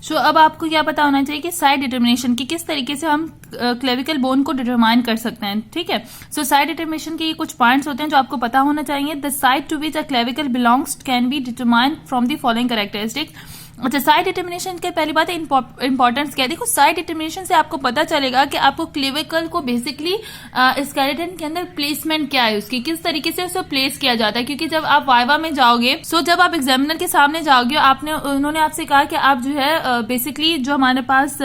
सो अब आपको क्या पता होना चाहिए कि साइड डिटर्मिनेशन की किस तरीके से हम क्लेविकल बोन को डिटरमाइन कर सकते हैं, ठीक है। सो साइड डिटर्मिनेशन के ये कुछ पॉइंट्स होते हैं जो आपको पता होना चाहिए। The side to which a clavicle belongs can be determined from the following characteristics. अच्छा, साइड डिटर्मिनेशन के पहली बात है इंपॉर्टेंस क्या है। देखो, साइड डिटर्मिनेशन से आपको पता चलेगा कि आपको क्लेविकल को बेसिकली स्केलेटन के अंदर प्लेसमेंट क्या है, उसकी किस तरीके से उसे प्लेस किया जाता है। क्योंकि जब आप वाइवा में जाओगे, जब आप एग्जामिनर के सामने जाओगे, उन्होंने आपसे कहा कि आप जो है बेसिकली जो हमारे पास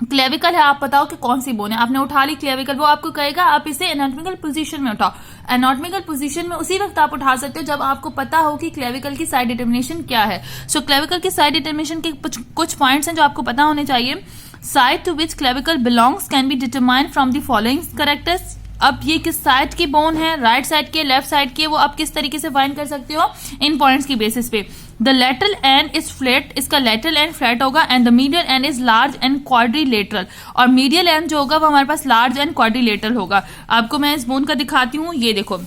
क्लेविकल है, आप बताओ कि कौन सी बोन है। आपने उठा ली क्लेविकल, वो आपको कहेगा आप इसे एनाटॉमिकल पोजीशन में उठाओ। एनाटॉमिकल पोजीशन में उसी वक्त आप उठा सकते हो जब आपको पता हो कि क्लेविकल की साइड डिटर्मिनेशन क्या है। सो क्लेविकल की साइड डिटर्मिनेशन के कुछ पॉइंट्स हैं जो आपको पता होने चाहिए। Side to which clavicle belongs can be determined from the following characters. अब ये किस साइड की बोन है, राइट साइड के, लेफ्ट साइड के, वो आप किस तरीके से फाइंड कर सकते हो इन पॉइंट्स की बेसिस पे। The lateral and is flat, इसका लेटरल एंड फ्लैट होगा, and the medial and is large and quadrilateral, और मीडियल एंड जो होगा वो हमारे पास लार्ज एंड क्वाड्रिलेटरल होगा। आपको मैं इस बोन का दिखाती हूँ, ये देखो,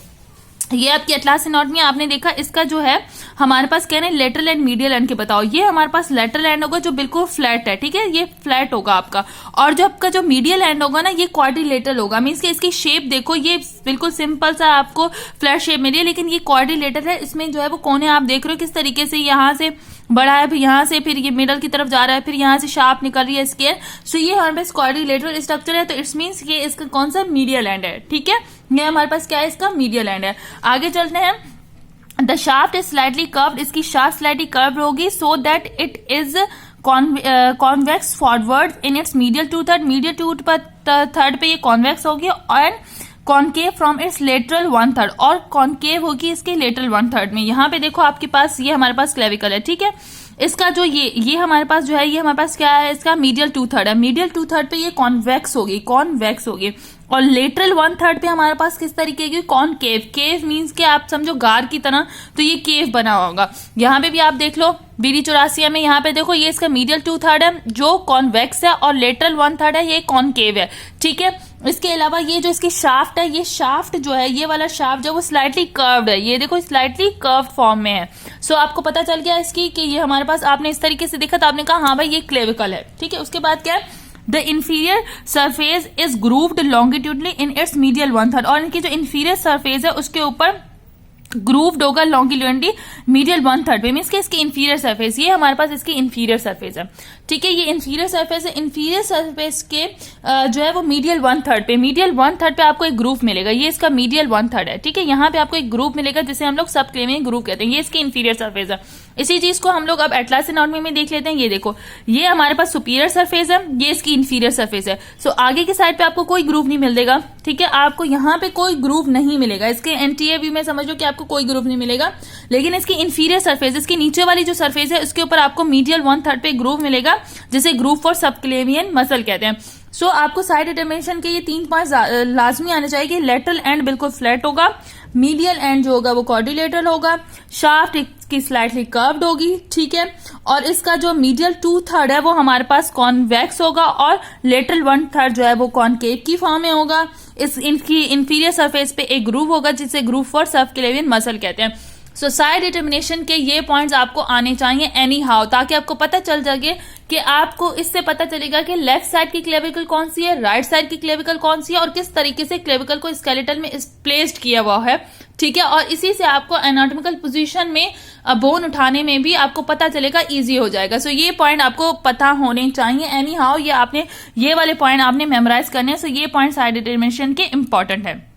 ये आपकी एटलास एनाटॉमी आपने देखा, इसका जो है हमारे पास क्या है, लेटरल एंड मीडियल एंड के बताओ। ये हमारे पास लेटरल एंड होगा जो बिल्कुल फ्लैट है, ठीक है, ये फ्लैट होगा आपका। और जो आपका जो मीडियल एंड होगा ना, ये क्वाड्रिलेटरल होगा। मीन्स कि इसकी शेप देखो, ये बिल्कुल सिंपल सा आपको फ्लैट शेप मिली है, लेकिन ये क्वाड्रिलेटरल है। इसमें जो है वो कोने आप देख रहे हो किस तरीके से यहाँ से बड़ा है, फिर यहाँ से, फिर ये मिडल की तरफ जा रहा है, फिर यहाँ से शार्प निकल रही है स्केयर। सो ये हमारे पास क्वाड्रिलेटरल स्ट्रक्चर है, तो इट्स मीन्स ये इसका कौन सा मीडियल एंड है, ठीक है। ये हमारे पास क्या है, इसका मीडियल एंड है। आगे चलते हैं। The shaft is slightly curved, इसकी शाफ्ट स्लाइटली कर्व्ड होगी, so that it is convex forward in its medial two third. Medial two third पे ये कॉन्वेक्स होगी, and concave from its lateral 1/3, और कॉन्केव होगी इसके लेटरल 1/3 में। यहाँ पे देखो आपके पास ये हमारे पास क्लेविकल है, ठीक है। इसका जो ये हमारे पास जो है, ये हमारे पास क्या है, इसका मीडियल 2/3 है। मीडियल 2/3 पे ये कॉन्वेक्स होगी, और लेटरल 1/3 पे हमारे पास किस तरीके की, कॉनकेव। केव मीन्स के आप समझो गार की तरह, तो ये केव बना होगा। यहाँ पे भी आप देख लो बीडी चौरासिया में, यहाँ पे देखो ये इसका मीडियल 2/3 है जो कॉन्वेक्स है, और लेटरल 1/3 है ये कॉनकेव है, ठीक है। इसके अलावा ये जो इसकी शाफ्ट है, ये शाफ्ट जो है, ये वाला शाफ्ट जो वो स्लाइटली कर्व्ड है, ये देखो स्लाइटली कर्व्ड फॉर्म में है। सो आपको पता चल गया इसकी कि ये हमारे पास, आपने इस तरीके से देखा तो आपने कहा हाँ भाई ये क्लेविकल है, ठीक है। उसके बाद क्या है, the inferior surface is grooved longitudinally in its medial 1/3, और इनकी जो इंफीरियर सरफेस है उसके ऊपर ग्रूव्ड होगा लॉन्गिट्यूडली मीडियल 1/3 पे। मीन्स के इसकी इंफीरियर सरफेस, ये हमारे पास इसकी इंफीरियर सरफेस है, ठीक है। ये इंफीरियर सरफेस है, इंफीरियर सरफेस के जो है वो मीडियल 1/3 पे, मीडियल 1/3 पे आपको एक ग्रूव मिलेगा, ये इसका मीडियल 1/3 है, ठीक है। यहाँ पे आपको एक ग्रूव मिलेगा जिसे हम लोग सब क्लेवियन ग्रूव कहते हैं, ये इसकी इंफीरियर सरफेस है। इसी चीज को हम लोग अब एटलास एनाटॉमी में देख लेते हैं। ये देखो, ये हमारे पास सुपीरियर सरफेस है, ये इसकी इंफीरियर सरफेस है। सो आगे की साइड पे आपको कोई ग्रूव नहीं मिलेगा, ठीक है, आपको यहाँ पे कोई ग्रूव नहीं मिलेगा। इसके एंटीरियर व्यू में समझ लो कि आपको कोई ग्रूव नहीं मिलेगा, लेकिन इसकी इंफीरियर सरफेस, इसकी नीचे वाली जो सरफेस है उसके ऊपर आपको मीडियल 1/3 पे ग्रूव मिलेगा, जिसे ग्रूव फॉर सबक्लेवियन मसल कहते हैं। सो आपको साइड डिटर्मिनेशन के ये 3 पॉइंट लाजमी आने चाहिए कि लेटरल एंड बिल्कुल फ्लैट होगा, मीडियल एंड जो होगा वो क्वाड्रिलेटरल होगा, शाफ्ट की स्लाइटली कर्व्ड होगी, ठीक है, और इसका जो मीडियल 2/3 है वो हमारे पास कॉन्वेक्स होगा, और लेटरल 1/3 जो है वो कॉनकेव की फॉर्म में होगा। इनकी इंफीरियर सरफेस पे एक ग्रूव होगा जिसे ग्रूव फॉर सबक्लेवियन मसल कहते हैं। सो साइड डिटर्मिनेशन के ये पॉइंट्स आपको आने चाहिए एनी हाउ, ताकि आपको पता चल जाए कि आपको इससे पता चलेगा कि लेफ्ट साइड की क्लेविकल कौन सी है, राइट साइड की क्लेविकल कौन सी है, और किस तरीके से क्लेविकल को स्केलेटन में प्लेस्ड किया हुआ है, ठीक है। और इसी से आपको एनाटॉमिकल पोजीशन में बोन उठाने में भी आपको पता चलेगा, इजी हो जाएगा। सो ये पॉइंट आपको पता होने चाहिए एनी हाउ, ये वाले पॉइंट आपने मेमोराइज करने हैं। सो ये पॉइंट साइड डिटर्मिनेशन के इंपॉर्टेंट है।